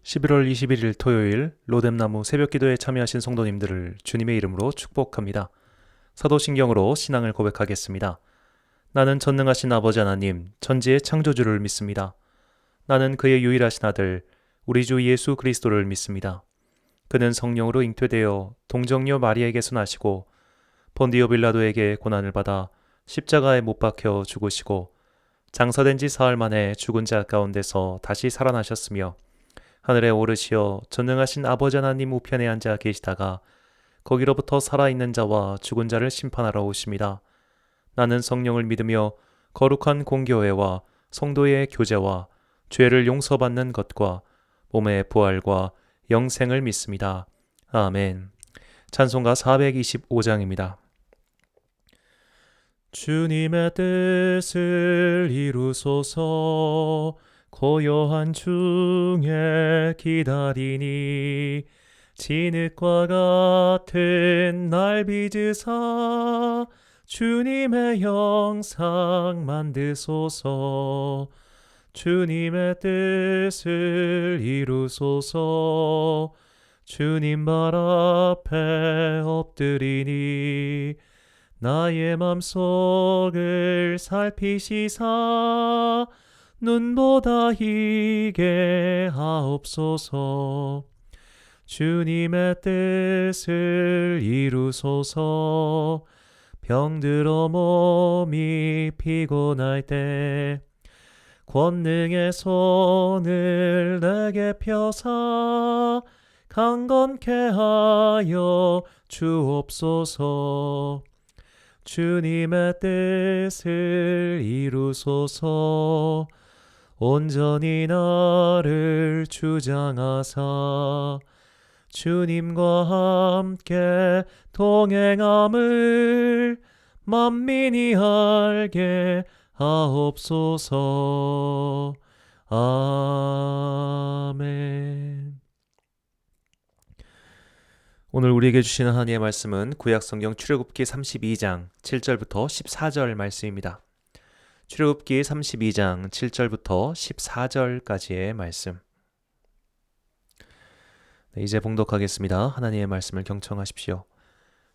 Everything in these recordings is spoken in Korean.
11월 21일 토요일 로뎀나무 새벽기도에 참여하신 성도님들을 주님의 이름으로 축복합니다. 사도신경으로 신앙을 고백하겠습니다. 나는 전능하신 아버지 하나님, 천지의 창조주를 믿습니다. 나는 그의 유일하신 아들, 우리 주 예수 그리스도를 믿습니다. 그는 성령으로 잉태되어 동정녀 마리아에게서 나시고 본디오 빌라도에게 고난을 받아 십자가에 못 박혀 죽으시고 장사된 지 사흘 만에 죽은 자 가운데서 다시 살아나셨으며 하늘에 오르시어 전능하신 아버지 하나님 우편에 앉아 계시다가 거기로부터 살아있는 자와 죽은 자를 심판하러 오십니다. 나는 성령을 믿으며 거룩한 공교회와 성도의 교제와 죄를 용서받는 것과 몸의 부활과 영생을 믿습니다. 아멘. 찬송가 425장입니다. 주님의 뜻을 이루소서. 고요한 중에 기다리니 진흙과 같은 날 빚으사 주님의 형상 만드소서. 주님의 뜻을 이루소서. 주님 발 앞에 엎드리니 나의 맘속을 살피시사 눈보다 희게 하옵소서. 주님의 뜻을 이루소서. 병들어 몸이 피곤할 때 권능의 손을 내게 펴사 강건케 하여 주옵소서. 주님의 뜻을 이루소서. 온전히 나를 주장하사 주님과 함께 동행함을 만민이 알게 하옵소서. 아멘. 오늘 우리에게 주시는 하나님의 말씀은 구약성경 출애굽기 32장 7절부터 14절 말씀입니다. 출애굽기 32장 7절부터 14절까지의 말씀. 이제 봉독하겠습니다. 하나님의 말씀을 경청하십시오.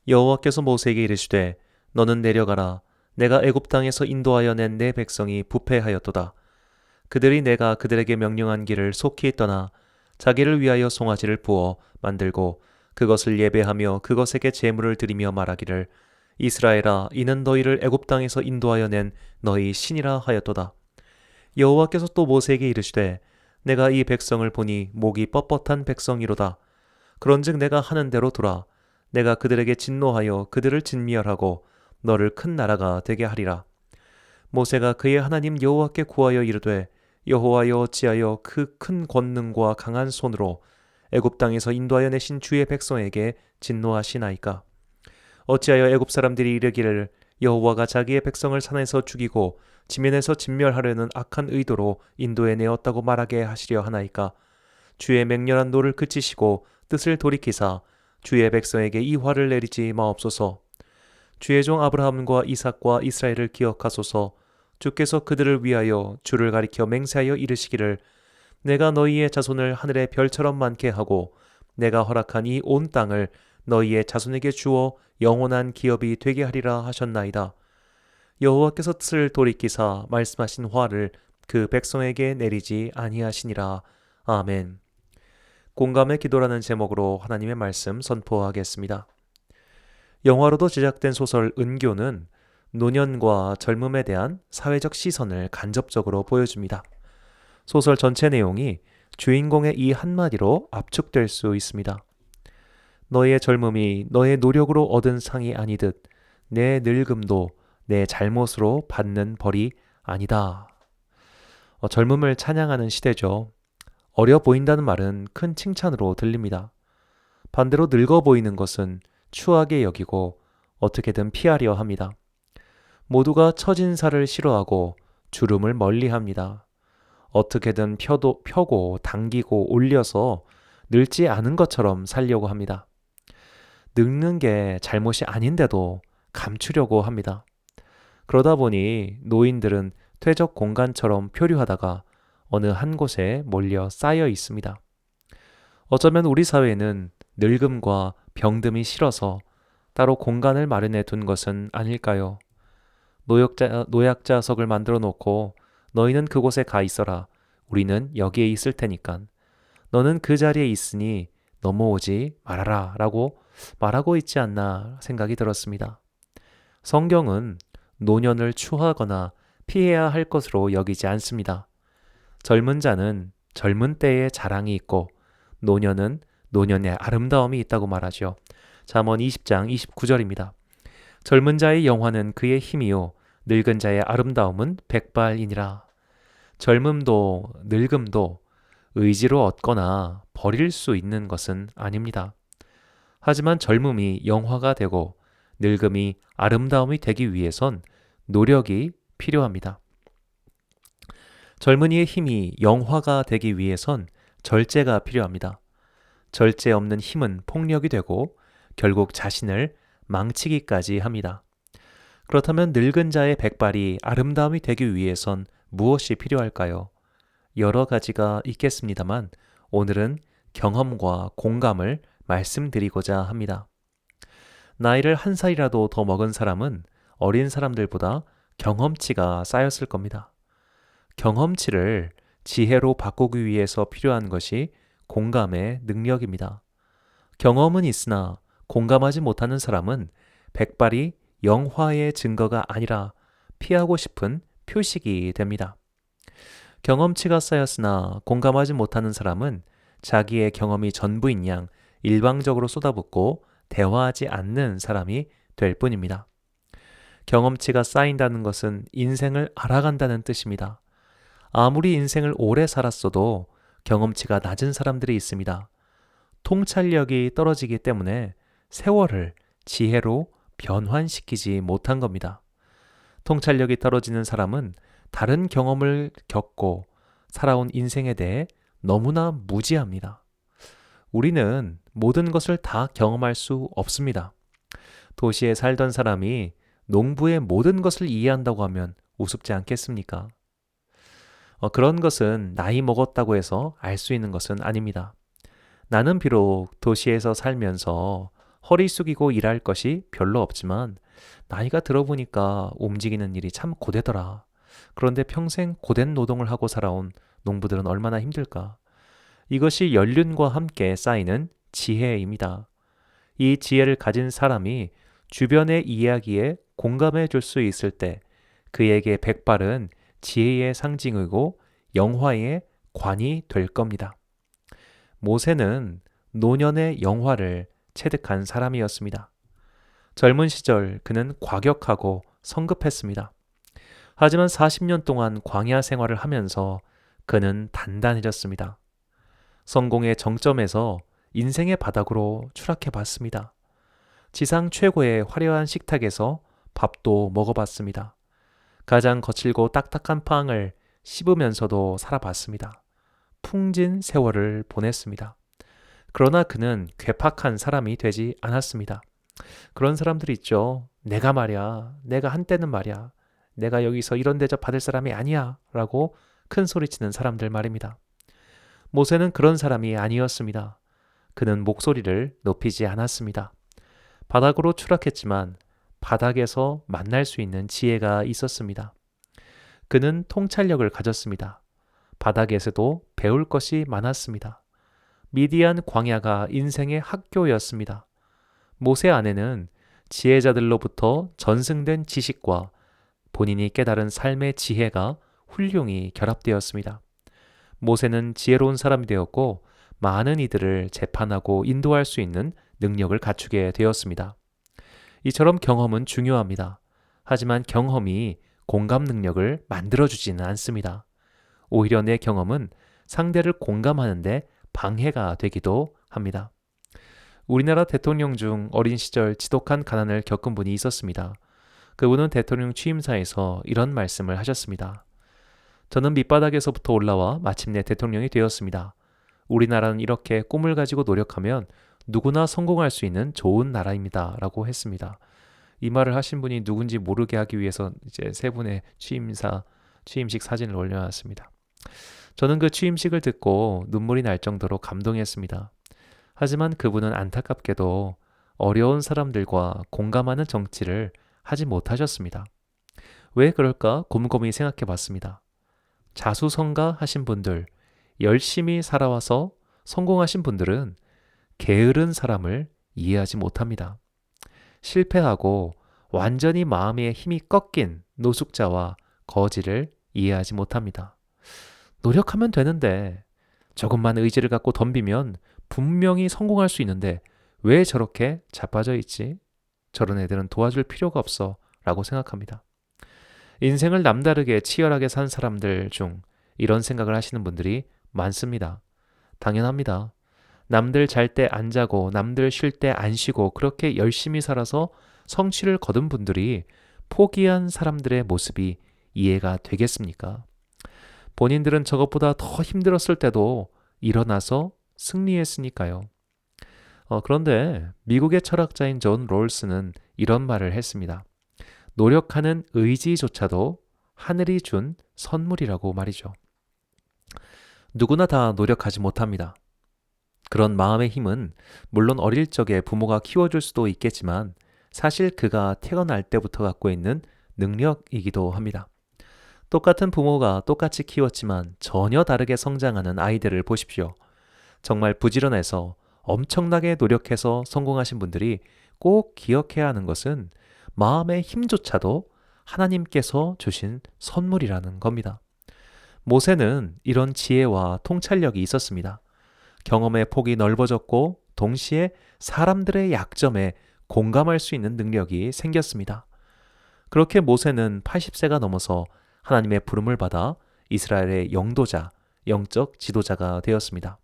여호와께서 모세에게 이르시되 너는 내려가라. 내가 애굽 땅에서 인도하여 낸 내 백성이 부패하였도다. 그들이 내가 그들에게 명령한 길을 속히 떠나 자기를 위하여 송아지를 부어 만들고 그것을 예배하며 그것에게 제물을 드리며 말하기를 이스라엘아, 이는 너희를 애굽 땅에서 인도하여 낸 너희 신이라 하였도다. 여호와께서 또 모세에게 이르시되 내가 이 백성을 보니 목이 뻣뻣한 백성이로다. 그런즉 내가 하는 대로 두라. 내가 그들에게 진노하여 그들을 진멸하고 너를 큰 나라가 되게 하리라. 모세가 그의 하나님 여호와께 구하여 이르되 여호와여, 어찌하여 그 큰 권능과 강한 손으로 애굽 땅에서 인도하여 내신 주의 백성에게 진노하시나이까? 어찌하여 애굽 사람들이 이르기를 여호와가 자기의 백성을 산에서 죽이고 지면에서 진멸하려는 악한 의도로 인도해 내었다고 말하게 하시려 하나이까? 주의 맹렬한 노를 그치시고 뜻을 돌이키사 주의 백성에게 이 화를 내리지 마옵소서. 주의 종 아브라함과 이삭과 이스라엘을 기억하소서. 주께서 그들을 위하여 주를 가리켜 맹세하여 이르시기를 내가 너희의 자손을 하늘의 별처럼 많게 하고 내가 허락한 이 온 땅을 너희의 자손에게 주어 영원한 기업이 되게 하리라 하셨나이다. 여호와께서 뜻을 돌이키사 말씀하신 화를 그 백성에게 내리지 아니하시니라. 아멘. 공감의 기도라는 제목으로 하나님의 말씀 선포하겠습니다. 영화로도 제작된 소설 은교는 노년과 젊음에 대한 사회적 시선을 간접적으로 보여줍니다. 소설 전체 내용이 주인공의 이 한마디로 압축될 수 있습니다. 너의 젊음이 너의 노력으로 얻은 상이 아니듯 내 늙음도 내 잘못으로 받는 벌이 아니다. 젊음을 찬양하는 시대죠. 어려 보인다는 말은 큰 칭찬으로 들립니다. 반대로 늙어 보이는 것은 추하게 여기고 어떻게든 피하려 합니다. 모두가 처진사를 싫어하고 주름을 멀리합니다. 어떻게든 펴고 당기고 올려서 늙지 않은 것처럼 살려고 합니다. 늙는 게 잘못이 아닌데도 감추려고 합니다. 그러다 보니 노인들은 퇴적 공간처럼 표류하다가 어느 한 곳에 몰려 쌓여 있습니다. 어쩌면 우리 사회는 늙음과 병듦이 싫어서 따로 공간을 마련해 둔 것은 아닐까요? 노약자석을 만들어 놓고 너희는 그곳에 가 있어라. 우리는 여기에 있을 테니까. 너는 그 자리에 있으니 넘어오지 말아라 라고 말하고 있지 않나 생각이 들었습니다. 성경은 노년을 추하거나 피해야 할 것으로 여기지 않습니다. 젊은 자는 젊은 때의 자랑이 있고 노년은 노년의 아름다움이 있다고 말하죠. 잠언 20장 29절입니다. 젊은 자의 영화는 그의 힘이요 늙은 자의 아름다움은 백발이니라. 젊음도 늙음도 의지로 얻거나 버릴 수 있는 것은 아닙니다. 하지만 젊음이 영화가 되고 늙음이 아름다움이 되기 위해선 노력이 필요합니다. 젊은이의 힘이 영화가 되기 위해선 절제가 필요합니다. 절제 없는 힘은 폭력이 되고 결국 자신을 망치기까지 합니다. 그렇다면 늙은 자의 백발이 아름다움이 되기 위해선 무엇이 필요할까요? 여러 가지가 있겠습니다만 오늘은 경험과 공감을 말씀드리고자 합니다. 나이를 한 살이라도 더 먹은 사람은 어린 사람들보다 경험치가 쌓였을 겁니다. 경험치를 지혜로 바꾸기 위해서 필요한 것이 공감의 능력입니다. 경험은 있으나 공감하지 못하는 사람은 백발이 영화의 증거가 아니라 피하고 싶은 표식이 됩니다. 경험치가 쌓였으나 공감하지 못하는 사람은 자기의 경험이 전부인 양 일방적으로 쏟아붓고 대화하지 않는 사람이 될 뿐입니다. 경험치가 쌓인다는 것은 인생을 알아간다는 뜻입니다. 아무리 인생을 오래 살았어도 경험치가 낮은 사람들이 있습니다. 통찰력이 떨어지기 때문에 세월을 지혜로 변환시키지 못한 겁니다. 통찰력이 떨어지는 사람은 다른 경험을 겪고 살아온 인생에 대해 너무나 무지합니다. 우리는 모든 것을 다 경험할 수 없습니다. 도시에 살던 사람이 농부의 모든 것을 이해한다고 하면 우습지 않겠습니까? 그런 것은 나이 먹었다고 해서 알 수 있는 것은 아닙니다. 나는 비록 도시에서 살면서 허리 숙이고 일할 것이 별로 없지만 나이가 들어보니까 움직이는 일이 참 고되더라. 그런데 평생 고된 노동을 하고 살아온 농부들은 얼마나 힘들까? 이것이 연륜과 함께 쌓이는 지혜입니다. 이 지혜를 가진 사람이 주변의 이야기에 공감해 줄 수 있을 때 그에게 백발은 지혜의 상징이고 영화의 관이 될 겁니다. 모세는 노년의 영화를 체득한 사람이었습니다. 젊은 시절 그는 과격하고 성급했습니다. 하지만 40년 동안 광야 생활을 하면서 그는 단단해졌습니다. 성공의 정점에서 인생의 바닥으로 추락해 봤습니다. 지상 최고의 화려한 식탁에서 밥도 먹어봤습니다. 가장 거칠고 딱딱한 빵을 씹으면서도 살아봤습니다. 풍진 세월을 보냈습니다. 그러나 그는 괴팍한 사람이 되지 않았습니다. 그런 사람들이 있죠. 내가 말이야, 내가 한때는 말이야, 내가 여기서 이런 대접 받을 사람이 아니야 라고 큰 소리치는 사람들 말입니다. 모세는 그런 사람이 아니었습니다. 그는 목소리를 높이지 않았습니다. 바닥으로 추락했지만 바닥에서 만날 수 있는 지혜가 있었습니다. 그는 통찰력을 가졌습니다. 바닥에서도 배울 것이 많았습니다. 미디안 광야가 인생의 학교였습니다. 모세 안에는 지혜자들로부터 전승된 지식과 본인이 깨달은 삶의 지혜가 훌륭히 결합되었습니다. 모세는 지혜로운 사람이 되었고 많은 이들을 재판하고 인도할 수 있는 능력을 갖추게 되었습니다. 이처럼 경험은 중요합니다. 하지만 경험이 공감 능력을 만들어주지는 않습니다. 오히려 내 경험은 상대를 공감하는데 방해가 되기도 합니다. 우리나라 대통령 중 어린 시절 지독한 가난을 겪은 분이 있었습니다. 그분은 대통령 취임사에서 이런 말씀을 하셨습니다. 저는 밑바닥에서부터 올라와 마침내 대통령이 되었습니다. 우리나라는 이렇게 꿈을 가지고 노력하면 누구나 성공할 수 있는 좋은 나라입니다. 라고 했습니다. 이 말을 하신 분이 누군지 모르게 하기 위해서 이제 세 분의 취임식 사진을 올려놨습니다. 저는 그 취임식을 듣고 눈물이 날 정도로 감동했습니다. 하지만 그분은 안타깝게도 어려운 사람들과 공감하는 정치를 하지 못하셨습니다. 왜 그럴까 곰곰이 생각해 봤습니다. 자수성가 하신 분들, 열심히 살아와서 성공하신 분들은 게으른 사람을 이해하지 못합니다. 실패하고 완전히 마음의 힘이 꺾인 노숙자와 거지를 이해하지 못합니다. 노력하면 되는데 조금만 의지를 갖고 덤비면 분명히 성공할 수 있는데 왜 저렇게 자빠져 있지? 저런 애들은 도와줄 필요가 없어 라고 생각합니다. 인생을 남다르게 치열하게 산 사람들 중 이런 생각을 하시는 분들이 많습니다. 당연합니다. 남들 잘 때 안 자고 남들 쉴 때 안 쉬고 그렇게 열심히 살아서 성취를 거둔 분들이 포기한 사람들의 모습이 이해가 되겠습니까? 본인들은 저것보다 더 힘들었을 때도 일어나서 승리했으니까요. 그런데 미국의 철학자인 존 롤스는 이런 말을 했습니다. 노력하는 의지조차도 하늘이 준 선물이라고 말이죠. 누구나 다 노력하지 못합니다. 그런 마음의 힘은 물론 어릴 적에 부모가 키워줄 수도 있겠지만 사실 그가 태어날 때부터 갖고 있는 능력이기도 합니다. 똑같은 부모가 똑같이 키웠지만 전혀 다르게 성장하는 아이들을 보십시오. 정말 부지런해서 엄청나게 노력해서 성공하신 분들이 꼭 기억해야 하는 것은 마음의 힘조차도 하나님께서 주신 선물이라는 겁니다. 모세는 이런 지혜와 통찰력이 있었습니다. 경험의 폭이 넓어졌고 동시에 사람들의 약점에 공감할 수 있는 능력이 생겼습니다. 그렇게 모세는 80세가 넘어서 하나님의 부름을 받아 이스라엘의 영도자, 영적 지도자가 되었습니다.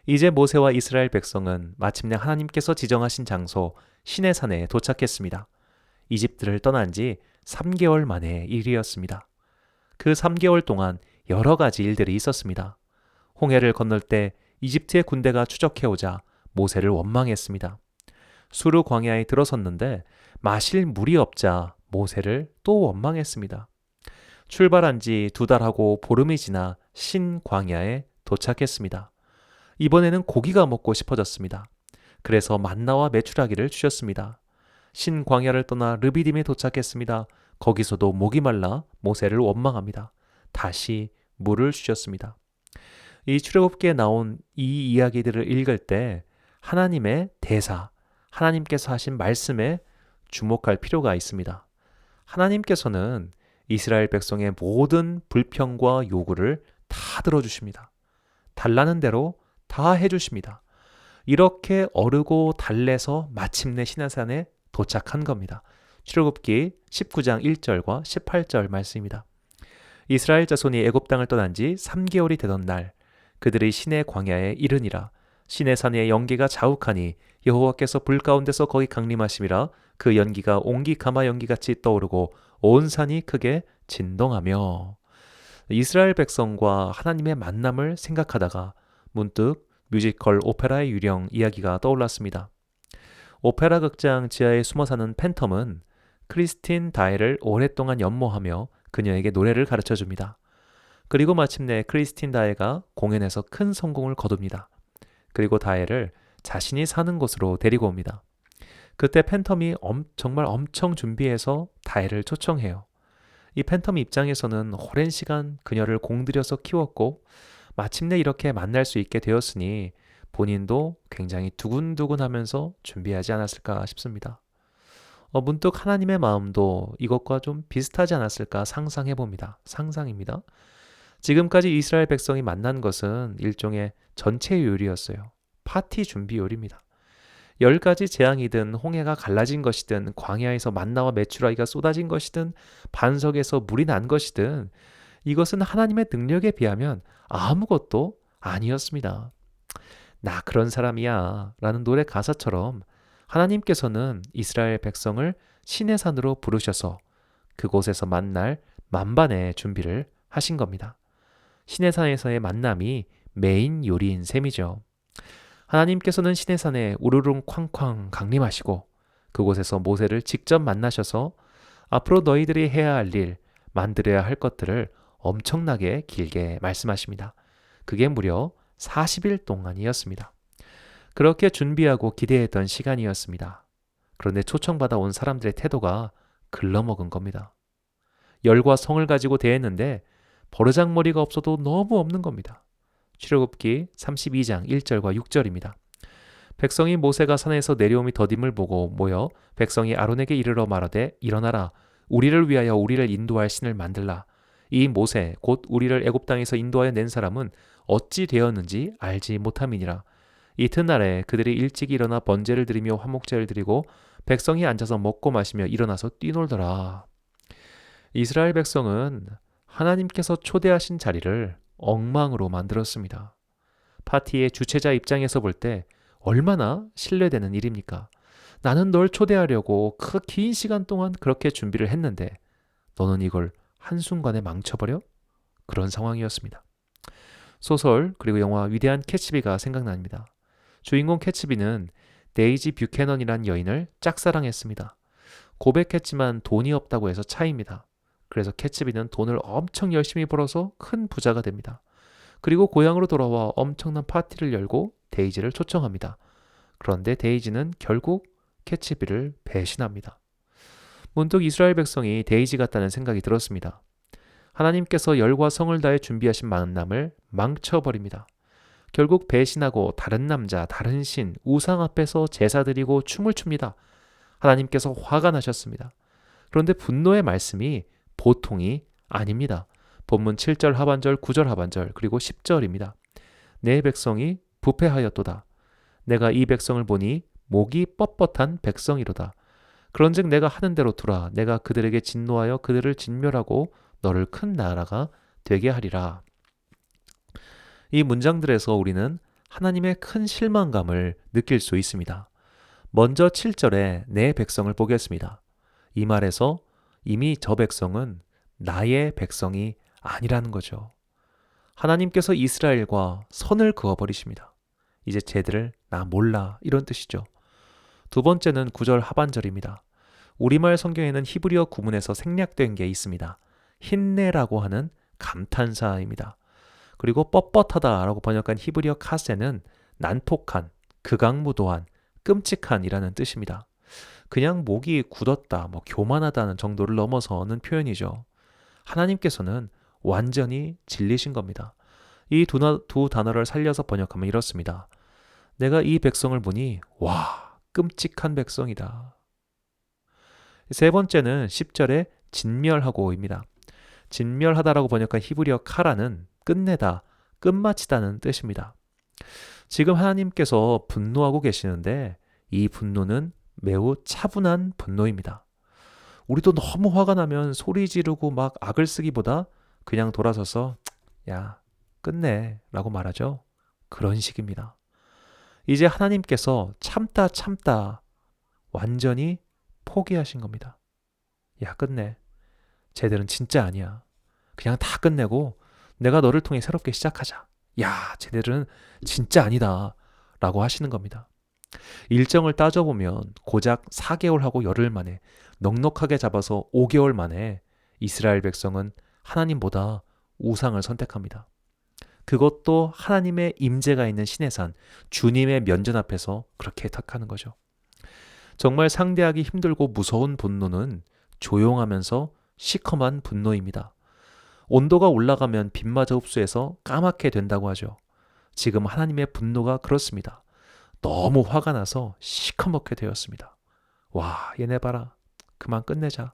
이제 모세와 이스라엘 백성은 마침내 하나님께서 지정하신 장소 시내산에 도착했습니다. 이집트를 떠난 지 3개월 만의 일이었습니다. 그 3개월 동안 여러 가지 일들이 있었습니다. 홍해를 건널 때 이집트의 군대가 추적해오자 모세를 원망했습니다. 수르 광야에 들어섰는데 마실 물이 없자 모세를 또 원망했습니다. 출발한 지 2달하고 보름이 지나 신 광야에 도착했습니다. 이번에는 고기가 먹고 싶어졌습니다. 그래서 만나와 메추라기를 주셨습니다. 신 광야를 떠나 르비딤에 도착했습니다. 거기서도 목이 말라 모세를 원망합니다. 다시 물을 주셨습니다. 이 출애굽기에 나온 이 이야기들을 읽을 때 하나님의 대사, 하나님께서 하신 말씀에 주목할 필요가 있습니다. 하나님께서는 이스라엘 백성의 모든 불평과 요구를 다 들어주십니다. 달라는 대로 다 해주십니다. 이렇게 어르고 달래서 마침내 시내산에 도착한 겁니다. 출애굽기 19장 1절과 18절 말씀입니다. 이스라엘 자손이 애굽 땅을 떠난 지 3개월이 되던 날 그들이 시내 광야에 이르니라. 시내산의 연기가 자욱하니 여호와께서 불 가운데서 거기 강림하심이라. 그 연기가 옹기 가마 연기같이 떠오르고 온 산이 크게 진동하며. 이스라엘 백성과 하나님의 만남을 생각하다가 문득 뮤지컬 오페라의 유령 이야기가 떠올랐습니다. 오페라 극장 지하에 숨어 사는 팬텀은 크리스틴 다엘을 오랫동안 연모하며 그녀에게 노래를 가르쳐줍니다. 그리고 마침내 크리스틴 다엘가 공연에서 큰 성공을 거둡니다. 그리고 다엘을 자신이 사는 곳으로 데리고 옵니다. 그때 팬텀이 정말 엄청 준비해서 다엘을 초청해요. 이 팬텀 입장에서는 오랜 시간 그녀를 공들여서 키웠고 마침내 이렇게 만날 수 있게 되었으니 본인도 굉장히 두근두근하면서 준비하지 않았을까 싶습니다. 문득 하나님의 마음도 이것과 좀 비슷하지 않았을까 상상해봅니다. 상상입니다. 지금까지 이스라엘 백성이 만난 것은 일종의 전체 요리였어요. 파티 준비 요리입니다. 10가지 재앙이든 홍해가 갈라진 것이든 광야에서 만나와 메추라기가 쏟아진 것이든 반석에서 물이 난 것이든 이것은 하나님의 능력에 비하면 아무것도 아니었습니다. 나 그런 사람이야 라는 노래 가사처럼 하나님께서는 이스라엘 백성을 시내산으로 부르셔서 그곳에서 만날 만반의 준비를 하신 겁니다. 시내산에서의 만남이 메인 요리인 셈이죠. 하나님께서는 시내산에 우르릉 쾅쾅 강림하시고 그곳에서 모세를 직접 만나셔서 앞으로 너희들이 해야 할 일, 만들어야 할 것들을 엄청나게 길게 말씀하십니다. 그게 무려 40일 동안이었습니다. 그렇게 준비하고 기대했던 시간이었습니다. 그런데 초청받아 온 사람들의 태도가 글러먹은 겁니다. 열과 성을 가지고 대했는데 버르장머리가 없어도 너무 없는 겁니다. 출애굽기 32장 1절과 6절입니다. 백성이 모세가 산에서 내려옴이 더딤을 보고 모여 백성이 아론에게 이르러 말하되 일어나라 우리를 위하여 우리를 인도할 신을 만들라. 이 모세 곧 우리를 애굽 땅에서 인도하여 낸 사람은 어찌 되었는지 알지 못함이니라. 이튿날에 그들이 일찍 일어나 번제를 드리며 화목제를 드리고 백성이 앉아서 먹고 마시며 일어나서 뛰놀더라. 이스라엘 백성은 하나님께서 초대하신 자리를 엉망으로 만들었습니다. 파티의 주최자 입장에서 볼 때 얼마나 신뢰되는 일입니까? 나는 널 초대하려고 그 긴 시간 동안 그렇게 준비를 했는데 너는 이걸 한순간에 망쳐버려? 그런 상황이었습니다. 소설 그리고 영화 위대한 캐츠비가 생각납니다. 주인공 캐츠비는 데이지 뷰캐넌이란 여인을 짝사랑했습니다. 고백했지만 돈이 없다고 해서 차입니다. 그래서 캐츠비는 돈을 엄청 열심히 벌어서 큰 부자가 됩니다. 그리고 고향으로 돌아와 엄청난 파티를 열고 데이지를 초청합니다. 그런데 데이지는 결국 캐츠비를 배신합니다. 문득 이스라엘 백성이 데이지 같다는 생각이 들었습니다. 하나님께서 열과 성을 다해 준비하신 만남을 망쳐버립니다. 결국 배신하고 다른 남자, 다른 신, 우상 앞에서 제사 드리고 춤을 춥니다. 하나님께서 화가 나셨습니다. 그런데 분노의 말씀이 보통이 아닙니다. 본문 7절 하반절, 9절 하반절, 그리고 10절입니다. 내 백성이 부패하였도다. 내가 이 백성을 보니 목이 뻣뻣한 백성이로다. 그런즉 내가 하는 대로 두라. 내가 그들에게 진노하여 그들을 진멸하고 너를 큰 나라가 되게 하리라. 이 문장들에서 우리는 하나님의 큰 실망감을 느낄 수 있습니다. 먼저 7절에 내 백성을 보겠습니다. 이 말에서 이미 저 백성은 나의 백성이 아니라는 거죠. 하나님께서 이스라엘과 선을 그어버리십니다. 이제 쟤들을 나 몰라 이런 뜻이죠. 두 번째는 9절 하반절입니다. 우리말 성경에는 히브리어 구문에서 생략된 게 있습니다. 힌내라고 하는 감탄사입니다. 그리고 뻣뻣하다라고 번역한 히브리어 카세는 난폭한, 극악무도한, 끔찍한이라는 뜻입니다. 그냥 목이 굳었다, 교만하다는 정도를 넘어서는 표현이죠. 하나님께서는 완전히 질리신 겁니다. 이 두 단어를 살려서 번역하면 이렇습니다. 내가 이 백성을 보니 와, 끔찍한 백성이다. 세 번째는 10절에 진멸하고입니다. 진멸하다라고 번역한 히브리어 카라는 끝내다, 끝마치다는 뜻입니다. 지금 하나님께서 분노하고 계시는데 이 분노는 매우 차분한 분노입니다. 우리도 너무 화가 나면 소리 지르고 막 악을 쓰기보다 그냥 돌아서서 야, 끝내 라고 말하죠. 그런 식입니다. 이제 하나님께서 참다 완전히 포기하신 겁니다. 야, 끝내. 쟤들은 진짜 아니야. 그냥 다 끝내고 내가 너를 통해 새롭게 시작하자. 야, 쟤들은 진짜 아니다 라고 하시는 겁니다. 일정을 따져보면 고작 4개월하고 열흘 만에 넉넉하게 잡아서 5개월 만에 이스라엘 백성은 하나님보다 우상을 선택합니다. 그것도 하나님의 임재가 있는 시내산 주님의 면전 앞에서 그렇게 택하는 거죠. 정말 상대하기 힘들고 무서운 분노는 조용하면서 시커먼 분노입니다. 온도가 올라가면 빛마저 흡수해서 까맣게 된다고 하죠. 지금 하나님의 분노가 그렇습니다. 너무 화가 나서 시커멓게 되었습니다. 와, 얘네 봐라. 그만 끝내자.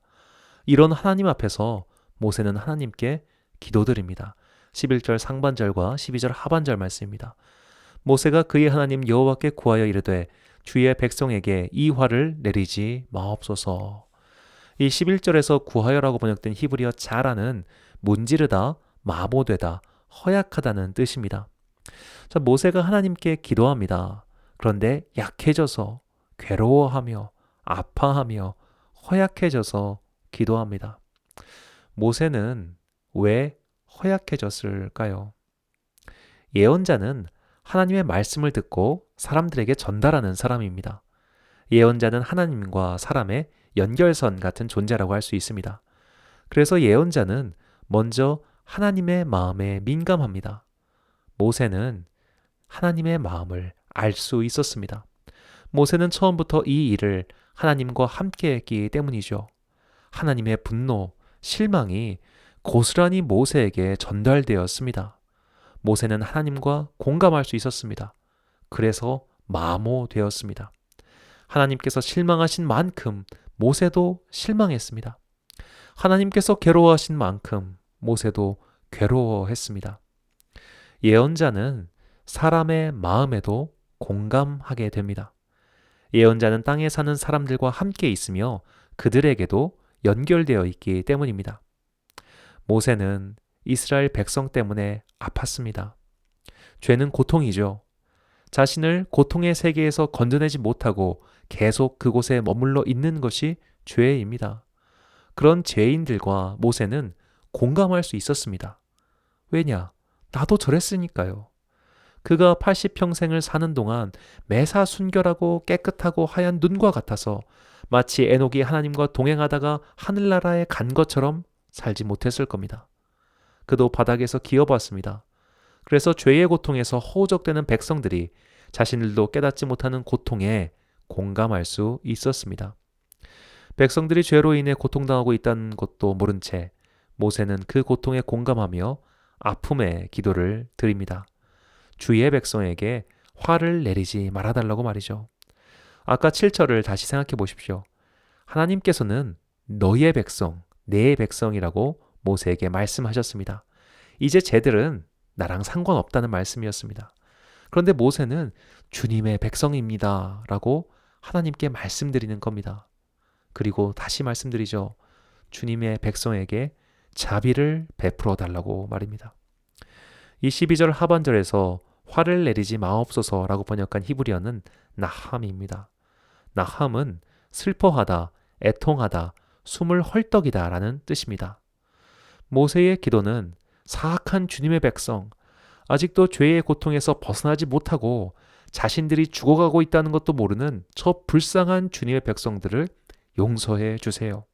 이런 하나님 앞에서 모세는 하나님께 기도드립니다. 11절 상반절과 12절 하반절 말씀입니다. 모세가 그의 하나님 여호와께 구하여 이르되 주의 백성에게 이 화를 내리지 마옵소서. 이 11절에서 구하여라고 번역된 히브리어 자라는 문지르다, 마모되다, 허약하다는 뜻입니다. 자, 모세가 하나님께 기도합니다. 그런데 약해져서 괴로워하며 아파하며 허약해져서 기도합니다. 모세는 왜 허약해졌을까요? 예언자는 하나님의 말씀을 듣고 사람들에게 전달하는 사람입니다. 예언자는 하나님과 사람의 연결선 같은 존재라고 할 수 있습니다. 그래서 예언자는 먼저 하나님의 마음에 민감합니다. 모세는 하나님의 마음을 알 수 있었습니다. 모세는 처음부터 이 일을 하나님과 함께 했기 때문이죠. 하나님의 분노, 실망이 고스란히 모세에게 전달되었습니다. 모세는 하나님과 공감할 수 있었습니다. 그래서 마모되었습니다. 하나님께서 실망하신 만큼 모세도 실망했습니다. 하나님께서 괴로워하신 만큼 모세도 괴로워했습니다. 예언자는 사람의 마음에도 공감하게 됩니다. 예언자는 땅에 사는 사람들과 함께 있으며 그들에게도 연결되어 있기 때문입니다. 모세는 이스라엘 백성 때문에 아팠습니다. 죄는 고통이죠. 자신을 고통의 세계에서 건져내지 못하고 계속 그곳에 머물러 있는 것이 죄입니다. 그런 죄인들과 모세는 공감할 수 있었습니다. 왜냐? 나도 저랬으니까요. 그가 80평생을 사는 동안 매사 순결하고 깨끗하고 하얀 눈과 같아서 마치 에녹이 하나님과 동행하다가 하늘나라에 간 것처럼 살지 못했을 겁니다. 그도 바닥에서 기어봤습니다. 그래서 죄의 고통에서 허우적대는 백성들이 자신들도 깨닫지 못하는 고통에 공감할 수 있었습니다. 백성들이 죄로 인해 고통당하고 있다는 것도 모른 채 모세는 그 고통에 공감하며 아픔의 기도를 드립니다. 주의 백성에게 화를 내리지 말아달라고 말이죠. 아까 7절을 다시 생각해 보십시오. 하나님께서는 너희의 백성, 내 백성이라고 모세에게 말씀하셨습니다. 이제 쟤들은 나랑 상관없다는 말씀이었습니다. 그런데 모세는 주님의 백성입니다 라고 하나님께 말씀드리는 겁니다. 그리고 다시 말씀드리죠. 주님의 백성에게 자비를 베풀어 달라고 말입니다. 이 12절 하반절에서 화를 내리지 마옵소서라고 번역한 히브리어는 나함입니다. 나함은 슬퍼하다, 애통하다, 숨을 헐떡이다 라는 뜻입니다. 모세의 기도는 사악한 주님의 백성, 아직도 죄의 고통에서 벗어나지 못하고 자신들이 죽어가고 있다는 것도 모르는 저 불쌍한 주님의 백성들을 용서해 주세요.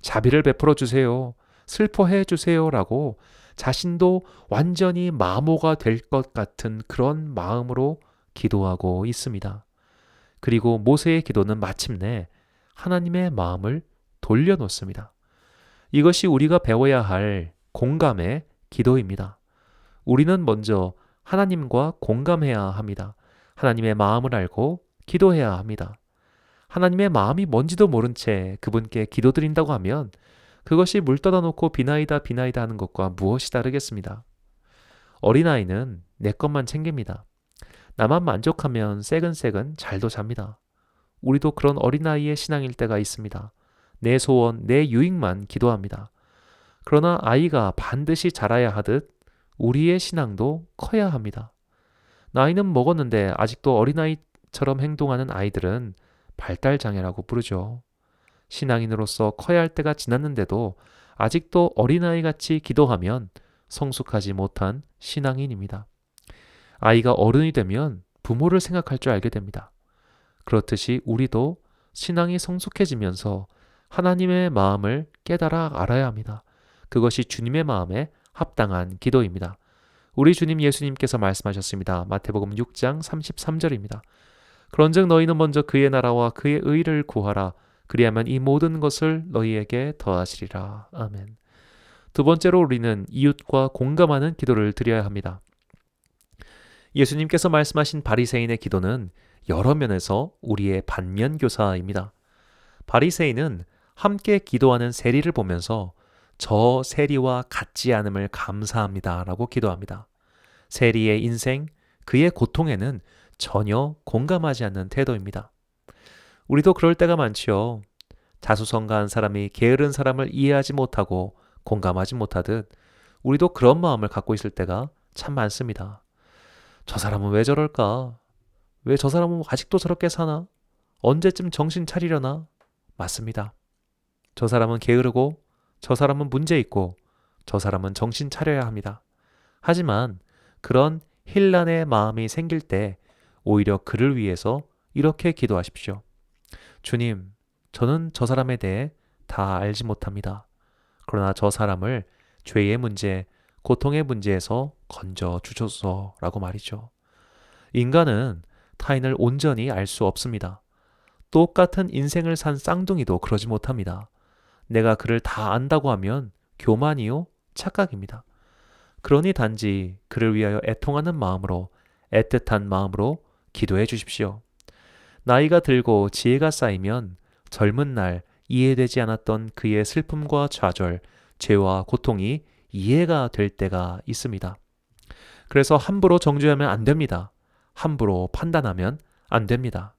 자비를 베풀어 주세요. 슬퍼해 주세요 라고 자신도 완전히 마모가 될 것 같은 그런 마음으로 기도하고 있습니다. 그리고 모세의 기도는 마침내 하나님의 마음을 돌려놓습니다. 이것이 우리가 배워야 할 공감의 기도입니다. 우리는 먼저 하나님과 공감해야 합니다. 하나님의 마음을 알고 기도해야 합니다. 하나님의 마음이 뭔지도 모른 채 그분께 기도드린다고 하면 그것이 물 떠다 놓고 비나이다 비나이다 하는 것과 무엇이 다르겠습니다. 어린아이는 내 것만 챙깁니다. 나만 만족하면 새근새근 잘도 잡니다. 우리도 그런 어린아이의 신앙일 때가 있습니다. 내 소원, 내 유익만 기도합니다. 그러나 아이가 반드시 자라야 하듯 우리의 신앙도 커야 합니다. 나이는 먹었는데 아직도 어린아이처럼 행동하는 아이들은 발달장애라고 부르죠. 신앙인으로서 커야 할 때가 지났는데도 아직도 어린아이같이 기도하면 성숙하지 못한 신앙인입니다. 아이가 어른이 되면 부모를 생각할 줄 알게 됩니다. 그렇듯이 우리도 신앙이 성숙해지면서 하나님의 마음을 깨달아 알아야 합니다. 그것이 주님의 마음에 합당한 기도입니다. 우리 주님 예수님께서 말씀하셨습니다. 마태복음 6장 33절입니다. 그런즉 너희는 먼저 그의 나라와 그의 의를 구하라. 그리하면 이 모든 것을 너희에게 더하시리라. 아멘. 두 번째로 우리는 이웃과 공감하는 기도를 드려야 합니다. 예수님께서 말씀하신 바리새인의 기도는 여러 면에서 우리의 반면교사입니다. 바리새인은 함께 기도하는 세리를 보면서 저 세리와 같지 않음을 감사합니다 라고 기도합니다. 세리의 인생, 그의 고통에는 전혀 공감하지 않는 태도입니다. 우리도 그럴 때가 많지요. 자수성가한 사람이 게으른 사람을 이해하지 못하고 공감하지 못하듯 우리도 그런 마음을 갖고 있을 때가 참 많습니다. 저 사람은 왜 저럴까? 왜 저 사람은 아직도 저렇게 사나? 언제쯤 정신 차리려나? 맞습니다. 저 사람은 게으르고 저 사람은 문제 있고 저 사람은 정신 차려야 합니다. 하지만 그런 혼란의 마음이 생길 때 오히려 그를 위해서 이렇게 기도하십시오. 주님, 저는 저 사람에 대해 다 알지 못합니다. 그러나 저 사람을 죄의 문제, 고통의 문제에서 건져 주소서라고 말이죠. 인간은 타인을 온전히 알 수 없습니다. 똑같은 인생을 산 쌍둥이도 그러지 못합니다. 내가 그를 다 안다고 하면 교만이요? 착각입니다. 그러니 단지 그를 위하여 애통하는 마음으로, 애틋한 마음으로 기도해 주십시오. 나이가 들고 지혜가 쌓이면 젊은 날 이해되지 않았던 그의 슬픔과 좌절, 죄와 고통이 이해가 될 때가 있습니다. 그래서 함부로 정죄하면 안 됩니다. 함부로 판단하면 안 됩니다.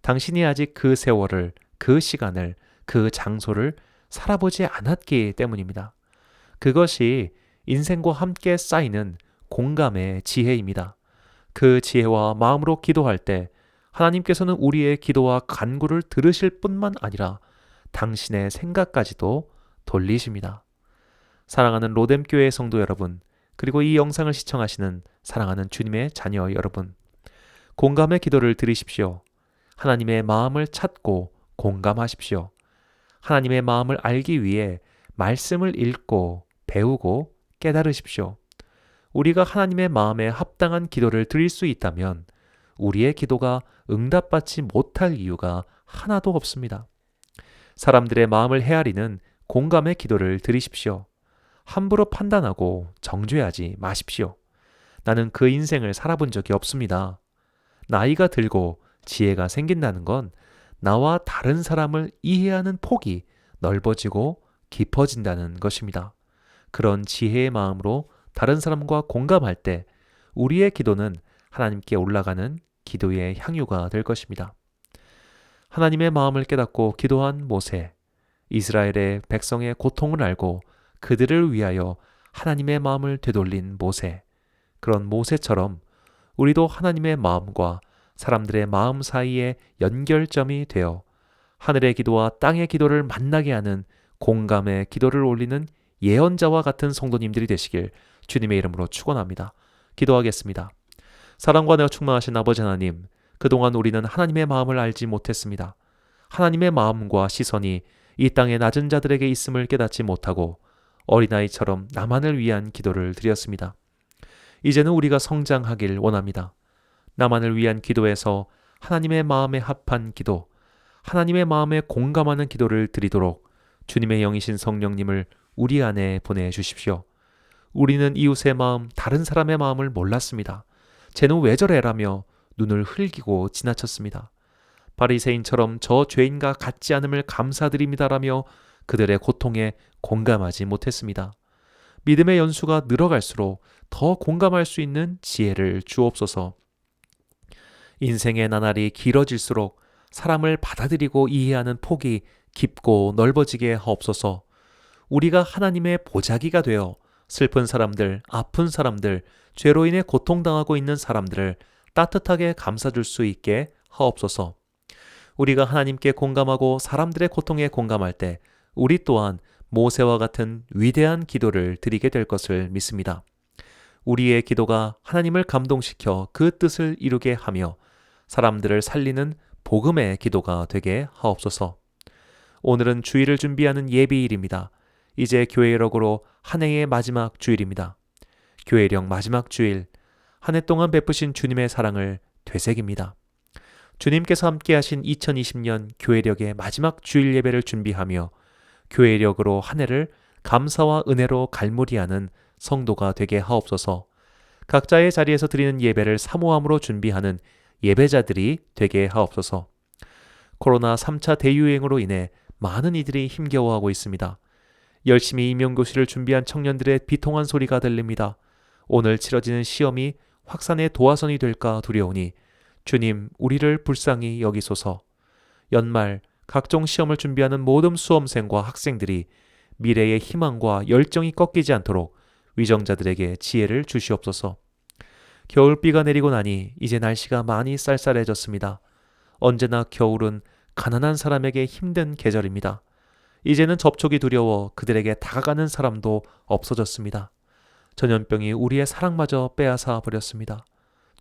당신이 아직 그 세월을, 그 시간을, 그 장소를 살아보지 않았기 때문입니다. 그것이 인생과 함께 쌓이는 공감의 지혜입니다. 그 지혜와 마음으로 기도할 때 하나님께서는 우리의 기도와 간구를 들으실 뿐만 아니라 당신의 생각까지도 돌리십니다. 사랑하는 로뎀교회 성도 여러분, 그리고 이 영상을 시청하시는 사랑하는 주님의 자녀 여러분, 공감의 기도를 드리십시오. 하나님의 마음을 찾고 공감하십시오. 하나님의 마음을 알기 위해 말씀을 읽고 배우고 깨달으십시오. 우리가 하나님의 마음에 합당한 기도를 드릴 수 있다면 우리의 기도가 응답받지 못할 이유가 하나도 없습니다. 사람들의 마음을 헤아리는 공감의 기도를 드리십시오. 함부로 판단하고 정죄하지 마십시오. 나는 그 인생을 살아본 적이 없습니다. 나이가 들고 지혜가 생긴다는 건 나와 다른 사람을 이해하는 폭이 넓어지고 깊어진다는 것입니다. 그런 지혜의 마음으로 다른 사람과 공감할 때 우리의 기도는 하나님께 올라가는 기도의 향유가 될 것입니다. 하나님의 마음을 깨닫고 기도한 모세, 이스라엘의 백성의 고통을 알고 그들을 위하여 하나님의 마음을 되돌린 모세, 그런 모세처럼 우리도 하나님의 마음과 사람들의 마음 사이의 연결점이 되어 하늘의 기도와 땅의 기도를 만나게 하는 공감의 기도를 올리는 예언자와 같은 성도님들이 되시길 주님의 이름으로 축원합니다. 기도하겠습니다. 사랑과 은혜가 충만하신 아버지 하나님, 그동안 우리는 하나님의 마음을 알지 못했습니다. 하나님의 마음과 시선이 이 땅의 낮은 자들에게 있음을 깨닫지 못하고 어린아이처럼 나만을 위한 기도를 드렸습니다. 이제는 우리가 성장하길 원합니다. 나만을 위한 기도에서 하나님의 마음에 합한 기도, 하나님의 마음에 공감하는 기도를 드리도록 주님의 영이신 성령님을 우리 안에 보내주십시오. 우리는 이웃의 마음, 다른 사람의 마음을 몰랐습니다. 쟤는 왜 저래라며 눈을 흘기고 지나쳤습니다. 바리새인처럼 저 죄인과 같지 않음을 감사드립니다라며 그들의 고통에 공감하지 못했습니다. 믿음의 연수가 늘어갈수록 더 공감할 수 있는 지혜를 주옵소서. 인생의 나날이 길어질수록 사람을 받아들이고 이해하는 폭이 깊고 넓어지게 하옵소서. 우리가 하나님의 보자기가 되어 슬픈 사람들, 아픈 사람들, 죄로 인해 고통당하고 있는 사람들을 따뜻하게 감싸줄 수 있게 하옵소서. 우리가 하나님께 공감하고 사람들의 고통에 공감할 때 우리 또한 모세와 같은 위대한 기도를 드리게 될 것을 믿습니다. 우리의 기도가 하나님을 감동시켜 그 뜻을 이루게 하며 사람들을 살리는 복음의 기도가 되게 하옵소서. 오늘은 주일을 준비하는 예비일입니다. 이제 교회력으로 한 해의 마지막 주일입니다. 교회력 마지막 주일, 한 해 동안 베푸신 주님의 사랑을 되새깁니다. 주님께서 함께하신 2020년 교회력의 마지막 주일 예배를 준비하며 교회력으로 한 해를 감사와 은혜로 갈무리하는 성도가 되게 하옵소서. 각자의 자리에서 드리는 예배를 사모함으로 준비하는 예배자들이 되게 하옵소서. 코로나 3차 대유행으로 인해 많은 이들이 힘겨워하고 있습니다. 열심히 임용고시를 준비한 청년들의 비통한 소리가 들립니다. 오늘 치러지는 시험이 확산의 도화선이 될까 두려우니 주님, 우리를 불쌍히 여기소서. 연말 각종 시험을 준비하는 모든 수험생과 학생들이 미래의 희망과 열정이 꺾이지 않도록 위정자들에게 지혜를 주시옵소서. 겨울비가 내리고 나니 이제 날씨가 많이 쌀쌀해졌습니다. 언제나 겨울은 가난한 사람에게 힘든 계절입니다. 이제는 접촉이 두려워 그들에게 다가가는 사람도 없어졌습니다. 전염병이 우리의 사랑마저 빼앗아 버렸습니다.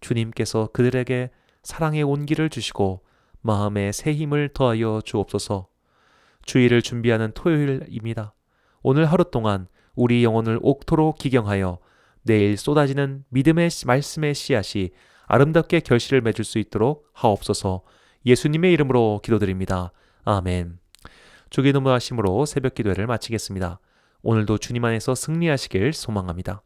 주님께서 그들에게 사랑의 온기를 주시고 마음에 새 힘을 더하여 주옵소서. 주일을 준비하는 토요일입니다. 오늘 하루 동안 우리 영혼을 옥토로 기경하여 내일 쏟아지는 믿음의 말씀의 씨앗이 아름답게 결실을 맺을 수 있도록 하옵소서. 예수님의 이름으로 기도드립니다. 아멘. 주기 너무하심으로 새벽 기도회를 마치겠습니다. 오늘도 주님 안에서 승리하시길 소망합니다.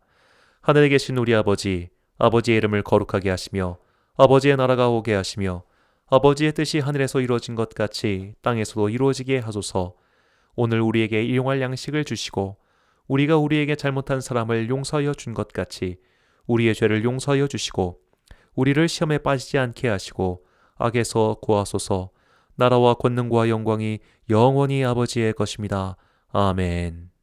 하늘에 계신 우리 아버지, 아버지의 이름을 거룩하게 하시며 아버지의 나라가 오게 하시며 아버지의 뜻이 하늘에서 이루어진 것 같이 땅에서도 이루어지게 하소서. 오늘 우리에게 일용할 양식을 주시고 우리가 우리에게 잘못한 사람을 용서하여 준 것 같이 우리의 죄를 용서하여 주시고 우리를 시험에 빠지지 않게 하시고 악에서 구하소서. 나라와 권능과 영광이 영원히 아버지의 것입니다. 아멘.